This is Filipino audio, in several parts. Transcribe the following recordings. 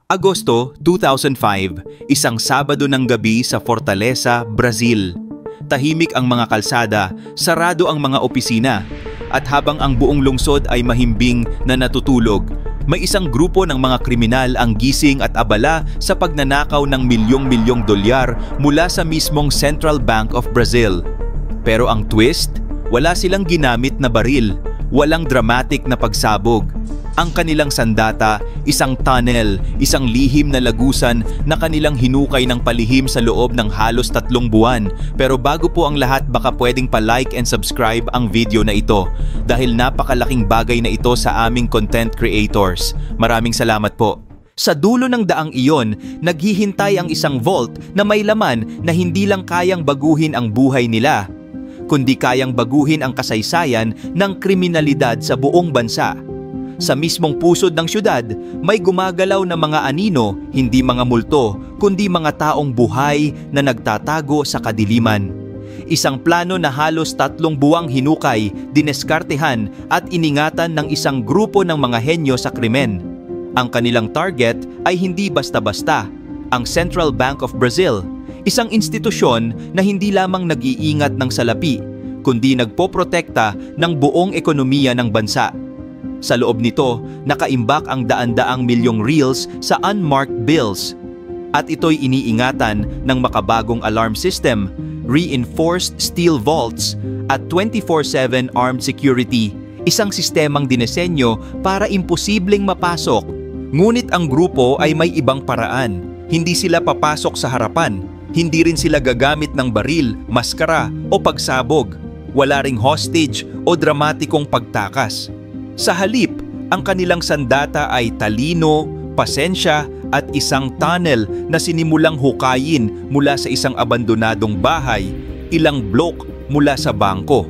Agosto 2005, isang Sabado ng gabi sa Fortaleza, Brazil. Tahimik ang mga kalsada, sarado ang mga opisina, at habang ang buong lungsod ay mahimbing na natutulog, may isang grupo ng mga kriminal ang gising at abala sa pagnanakaw ng milyong-milyong dolyar mula sa mismong Central Bank of Brazil. Pero ang twist, wala silang ginamit na baril, walang dramatic na pagsabog. Ang kanilang sandata, isang tunnel, isang lihim na lagusan na kanilang hinukay ng palihim sa loob ng halos 3 buwan. Pero bago po ang lahat, baka pwedeng pa-like and subscribe ang video na ito dahil napakalaking bagay na ito sa aming content creators. Maraming salamat po. Sa dulo ng daang iyon, naghihintay ang isang vault na may laman na hindi lang kayang baguhin ang buhay nila, kundi kayang baguhin ang kasaysayan ng kriminalidad sa buong bansa. Sa mismong pusod ng syudad, may gumagalaw na mga anino, hindi mga multo, kundi mga taong buhay na nagtatago sa kadiliman. Isang plano na halos 3 buwang hinukay, dineskartehan at iningatan ng isang grupo ng mga henyo sa krimen. Ang kanilang target ay hindi basta-basta, ang Central Bank of Brazil, isang institusyon na hindi lamang nag-iingat ng salapi, kundi nagpoprotekta ng buong ekonomiya ng bansa. Sa loob nito, nakaimbak ang daan-daang milyong reals sa unmarked bills. At ito'y iniingatan ng makabagong alarm system, reinforced steel vaults, at 24/7 armed security, isang sistemang dinesenyo para imposibleng mapasok. Ngunit ang grupo ay may ibang paraan. Hindi sila papasok sa harapan, hindi rin sila gagamit ng baril, maskara o pagsabog. Wala ring hostage o dramatikong pagtakas. Sa halip, ang kanilang sandata ay talino, pasensya at isang tunnel na sinimulang hukayin mula sa isang abandonadong bahay, ilang blok mula sa bangko.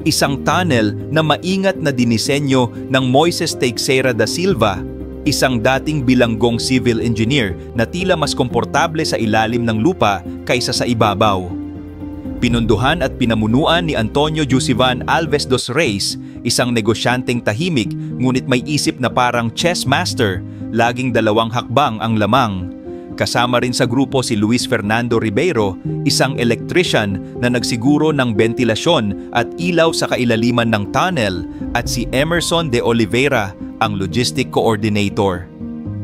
Isang tunnel na maingat na dinisenyo ng Moises Teixeira da Silva, isang dating bilanggong civil engineer na tila mas komportable sa ilalim ng lupa kaysa sa ibabaw. Pinunduhan at pinamunuan ni Antonio Jusivan Alves dos Reis, isang negosyanteng tahimik ngunit may isip na parang chess master, laging 2 hakbang ang lamang. Kasama rin sa grupo si Luis Fernando Ribeiro, isang electrician na nagsiguro ng bentilasyon at ilaw sa kailaliman ng tunnel, at si Emerson de Oliveira, ang logistic coordinator.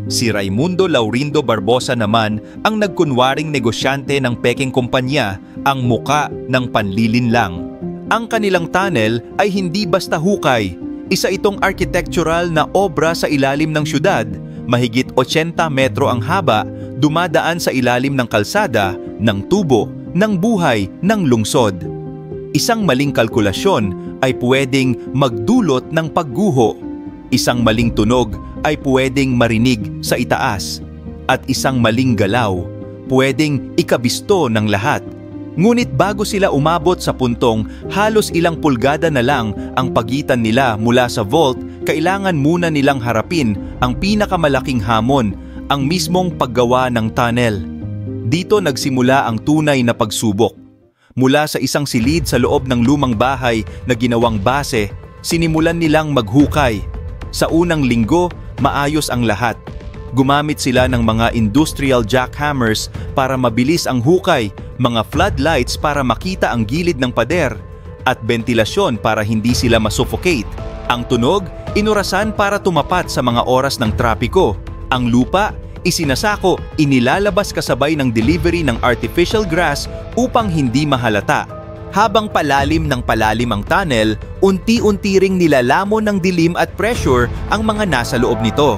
Si Raimundo Laurindo Barbosa naman ang nagkunwaring negosyante ng peking kumpanya, ang muka ng panlilinlang. Ang kanilang tunnel ay hindi basta hukay. Isa itong architectural na obra sa ilalim ng syudad, mahigit 80 metro ang haba, dumadaan sa ilalim ng kalsada, ng tubo, ng buhay, ng lungsod. Isang maling kalkulasyon ay pwedeng magdulot ng pagguho. Isang maling tunog ay pwedeng marinig sa itaas. At isang maling galaw, pwedeng ikabisto ng lahat. Ngunit bago sila umabot sa puntong halos ilang pulgada na lang ang pagitan nila mula sa vault, kailangan muna nilang harapin ang pinakamalaking hamon, ang mismong paggawa ng tunnel. Dito nagsimula ang tunay na pagsubok. Mula sa isang silid sa loob ng lumang bahay na ginawang base, sinimulan nilang maghukay. Sa unang linggo, maayos ang lahat. Gumamit sila ng mga industrial jackhammers para mabilis ang hukay, mga floodlights para makita ang gilid ng pader, at bentilasyon para hindi sila masuffocate. Ang tunog, inurasan para tumapat sa mga oras ng trapiko. Ang lupa, isinasako, inilalabas kasabay ng delivery ng artificial grass upang hindi mahalata. Habang palalim ng palalim ang tunnel, unti-unti ring nilalamon ng dilim at pressure ang mga nasa loob nito.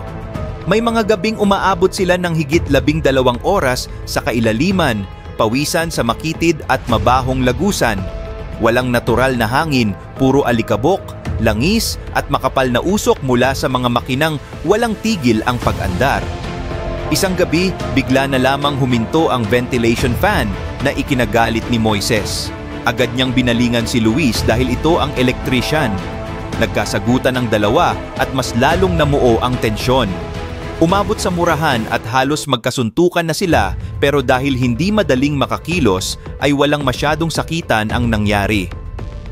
May mga gabing umaabot sila ng higit 12 oras sa kailaliman, pawisan sa makitid at mabahong lagusan. Walang natural na hangin, puro alikabok, langis at makapal na usok mula sa mga makinang walang tigil ang pag-andar. Isang gabi, bigla na lamang huminto ang ventilation fan na ikinagalit ni Moises. Agad niyang binalingan si Luis dahil ito ang electrician. Nagkasagutan ng dalawa at mas lalong namuo ang tensyon. Umabot sa murahan at halos magkasuntukan na sila, pero dahil hindi madaling makakilos ay walang masyadong sakitan ang nangyari.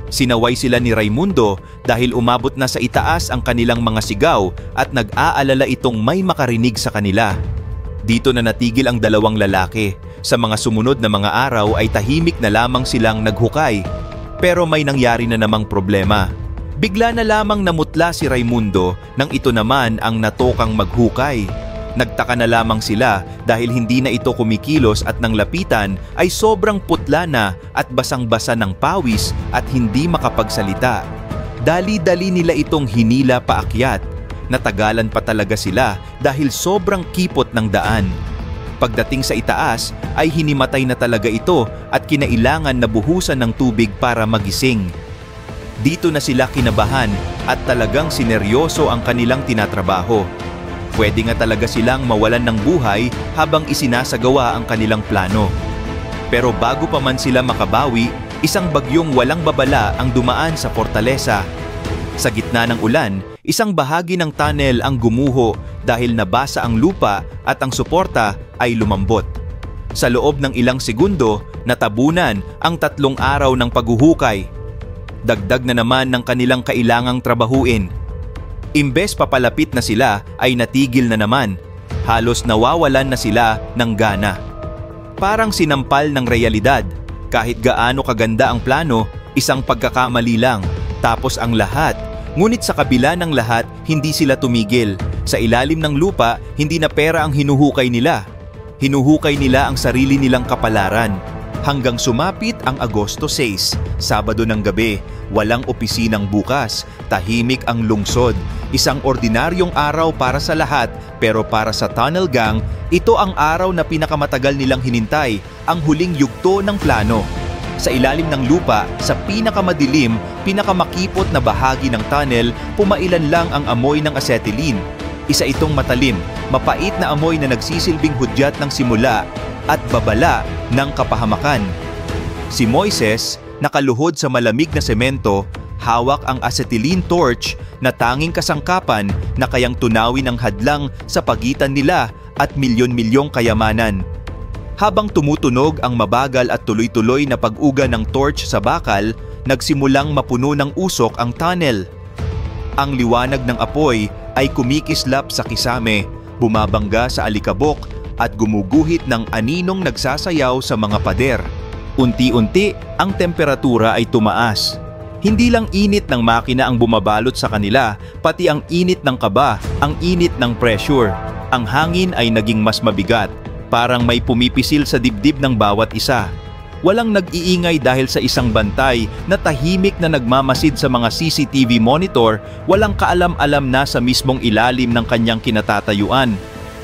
Sinaway sila ni Raimundo dahil umabot na sa itaas ang kanilang mga sigaw at nag-aalala itong may makarinig sa kanila. Dito na natigil ang dalawang lalaki. Sa mga sumunod na mga araw ay tahimik na lamang silang naghukay. Pero may nangyari na namang problema. Bigla na lamang namutla si Raimundo nang ito naman ang natokang maghukay. Nagtaka na lamang sila dahil hindi na ito kumikilos at nang lapitan ay sobrang putla na at basang-basa ng pawis at hindi makapagsalita. Dali-dali nila itong hinila paakyat. Natagalan pa talaga sila dahil sobrang kipot ng daan. Pagdating sa itaas ay hinimatay na talaga ito at kinailangan na buhusan ng tubig para magising. Dito na sila kinabahan at talagang sineryoso ang kanilang tinatrabaho. Pwede nga talaga silang mawalan ng buhay habang isinasagawa ang kanilang plano. Pero bago pa man sila makabawi, isang bagyong walang babala ang dumaan sa fortalesa. Sa gitna ng ulan, isang bahagi ng tunnel ang gumuho dahil nabasa ang lupa at ang suporta ay lumambot. Sa loob ng ilang segundo, natabunan ang 3 araw ng paghuhukay. Dagdag na naman ng kanilang kailangang trabahuin. Imbes papalapit na sila ay natigil na naman. Halos nawawalan na sila ng gana. Parang sinampal ng realidad. Kahit gaano kaganda ang plano, isang pagkakamali lang. Tapos ang lahat. Ngunit sa kabila ng lahat, hindi sila tumigil. Sa ilalim ng lupa, hindi na pera ang hinuhukay nila. Hinuhukay nila ang sarili nilang kapalaran. Hanggang sumapit ang Agosto 6, Sabado ng gabi. Walang opisinang bukas, tahimik ang lungsod. Isang ordinaryong araw para sa lahat, pero para sa Tunnel Gang, ito ang araw na pinakamatagal nilang hinintay, ang huling yugto ng plano. Sa ilalim ng lupa, sa pinakamadilim, pinakamakipot na bahagi ng tunnel, pumailan lang ang amoy ng acetylene. Isa itong matalim, mapait na amoy na nagsisilbing hudyat ng simula at babala ng kapahamakan. Si Moises, nakaluhod sa malamig na semento, hawak ang acetylene torch na tanging kasangkapan na kayang tunawin ang hadlang sa pagitan nila at milyon-milyong kayamanan. Habang tumutunog ang mabagal at tuloy-tuloy na pag-uga ng torch sa bakal, nagsimulang mapuno ng usok ang tunnel. Ang liwanag ng apoy ay kumikislap sa kisame, bumabangga sa alikabok at gumuguhit ng aninong nagsasayaw sa mga pader. Unti-unti, ang temperatura ay tumaas. Hindi lang init ng makina ang bumabalot sa kanila, pati ang init ng kaba, ang init ng pressure. Ang hangin ay naging mas mabigat, parang may pumipisil sa dibdib ng bawat isa. Walang nag-iingay dahil sa isang bantay na tahimik na nagmamasid sa mga CCTV monitor, walang kaalam-alam na sa mismong ilalim ng kanyang kinatatayuan.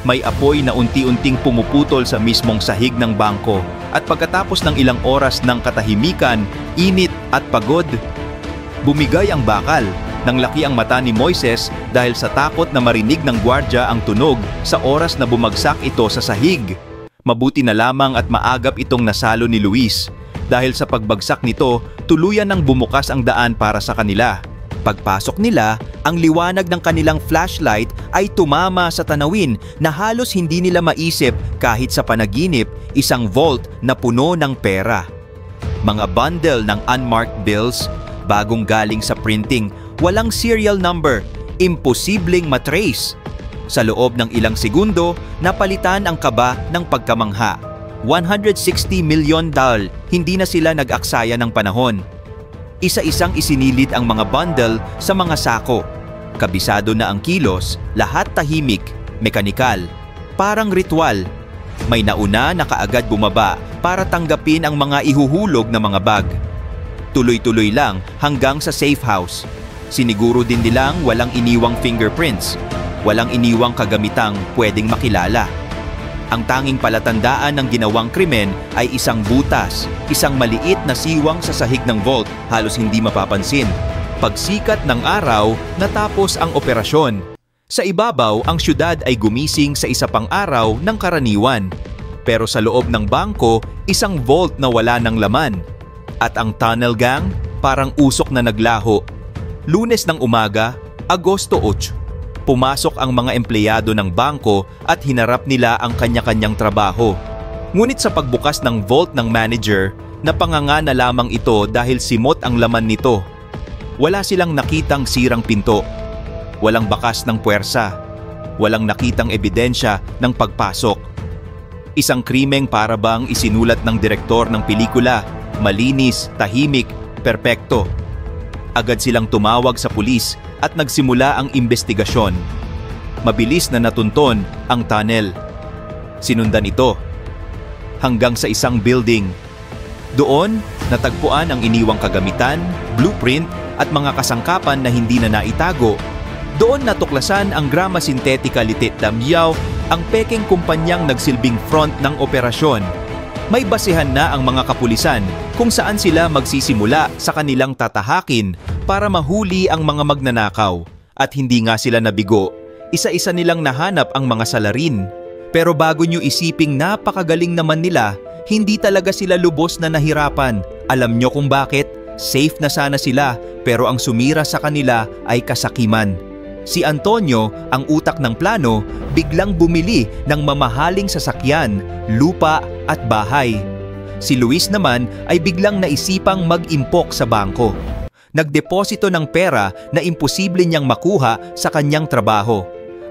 May apoy na unti-unting pumuputol sa mismong sahig ng bangko. At pagkatapos ng ilang oras ng katahimikan, init at pagod, bumigay ang bakal. Nang laki ang mata ni Moises dahil sa takot na marinig ng gwardya ang tunog sa oras na bumagsak ito sa sahig. Mabuti na lamang at maagap itong nasalo ni Luis. Dahil sa pagbagsak nito, tuluyan nang bumukas ang daan para sa kanila. Pagpasok nila, ang liwanag ng kanilang flashlight ay tumama sa tanawin na halos hindi nila maisip kahit sa panaginip, isang vault na puno ng pera. Mga bundle ng unmarked bills, bagong galing sa printing, walang serial number, imposibleng matrace. Sa loob ng ilang segundo, napalitan ang kaba ng pagkamangha. $160 million, hindi na sila nag-aksaya ng panahon. Isa-isang isinilid ang mga bundle sa mga sako. Kabisado na ang kilos, lahat tahimik, mekanikal, parang ritual. May nauna na kaagad bumaba para tanggapin ang mga ihuhulog na mga bag. Tuloy-tuloy lang hanggang sa safe house. Siniguro din nilang walang iniwang fingerprints, walang iniwang kagamitang pwedeng makilala. Ang tanging palatandaan ng ginawang krimen ay isang butas, isang maliit na siwang sa sahig ng vault, halos hindi mapapansin. Pagsikat ng araw, natapos ang operasyon. Sa ibabaw, ang syudad ay gumising sa isa pang araw ng karaniwan. Pero sa loob ng bangko, isang vault na wala ng laman. At ang Tunnel Gang, parang usok na naglaho. Lunes ng umaga, Agosto 8. Pumasok ang mga empleyado ng bangko at hinarap nila ang kanya-kanyang trabaho. Ngunit sa pagbukas ng vault ng manager, napanganga na lamang ito dahil simot ang laman nito. Wala silang nakitang sirang pinto. Walang bakas ng puwersa. Walang nakitang ebidensya ng pagpasok. Isang krimeng para bang isinulat ng direktor ng pelikula, malinis, tahimik, perpekto. Agad silang tumawag sa pulis at nagsimula ang investigasyon. Mabilis na natunton ang tunnel. Sinundan ito hanggang sa isang building. Doon, natagpuan ang iniwang kagamitan, blueprint at mga kasangkapan na hindi na naitago. Doon natuklasan ang Grama Sintetica Litit Damyao, ang pekeng kumpanyang nagsilbing front ng operasyon. May basehan na ang mga kapulisan kung saan sila magsisimula sa kanilang tatahakin para mahuli ang mga magnanakaw. At hindi nga sila nabigo, isa-isa nilang nahanap ang mga salarin. Pero bago nyo isiping napakagaling naman nila, hindi talaga sila lubos na nahirapan. Alam nyo kung bakit? Safe na sana sila, pero ang sumira sa kanila ay kasakiman. Si Antonio, ang utak ng plano, biglang bumili ng mamahaling sasakyan, lupa at bahay. Si Luis naman ay biglang naisipang mag-impok sa bangko. Nagdeposito ng pera na imposible niyang makuha sa kanyang trabaho.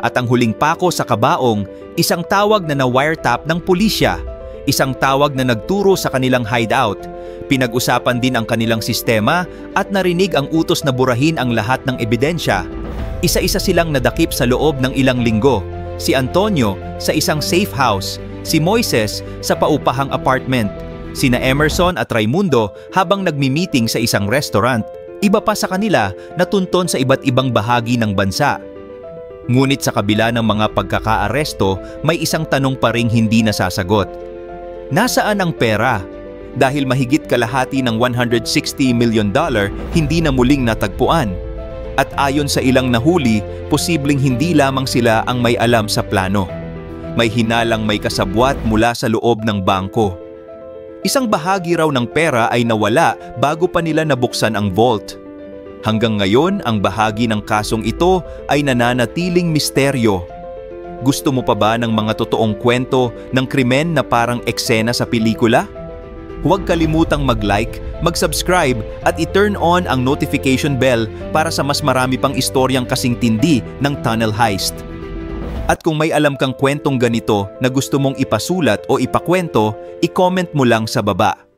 At ang huling pako sa kabaong, isang tawag na na-wiretap ng pulisya, isang tawag na nagturo sa kanilang hideout. Pinag-usapan din ang kanilang sistema at narinig ang utos na burahin ang lahat ng ebidensya. Isa-isa silang nadakip sa loob ng ilang linggo. Si Antonio sa isang safe house, si Moises sa paupahang apartment, sina Emerson at Raimundo habang nagmi-meeting sa isang restaurant. Iba pa sa kanila natunton sa iba't ibang bahagi ng bansa. Ngunit sa kabila ng mga pagkakaaresto, may isang tanong pa ring hindi nasasagot. Nasaan ang pera? Dahil mahigit kalahati ng $160 million hindi na muling natagpuan. At ayon sa ilang nahuli, posibleng hindi lamang sila ang may alam sa plano. May hinalang may kasabwat mula sa loob ng bangko. Isang bahagi raw ng pera ay nawala bago pa nila nabuksan ang vault. Hanggang ngayon, ang bahagi ng kasong ito ay nananatiling misteryo. Gusto mo pa ba ng mga totoong kwento ng krimen na parang eksena sa pelikula? Huwag kalimutang mag-like, mag-subscribe at i-turn on ang notification bell para sa mas marami pang istoryang kasing tindi ng tunnel heist. At kung may alam kang kwentong ganito na gusto mong ipasulat o ipakwento, i-comment mo lang sa baba.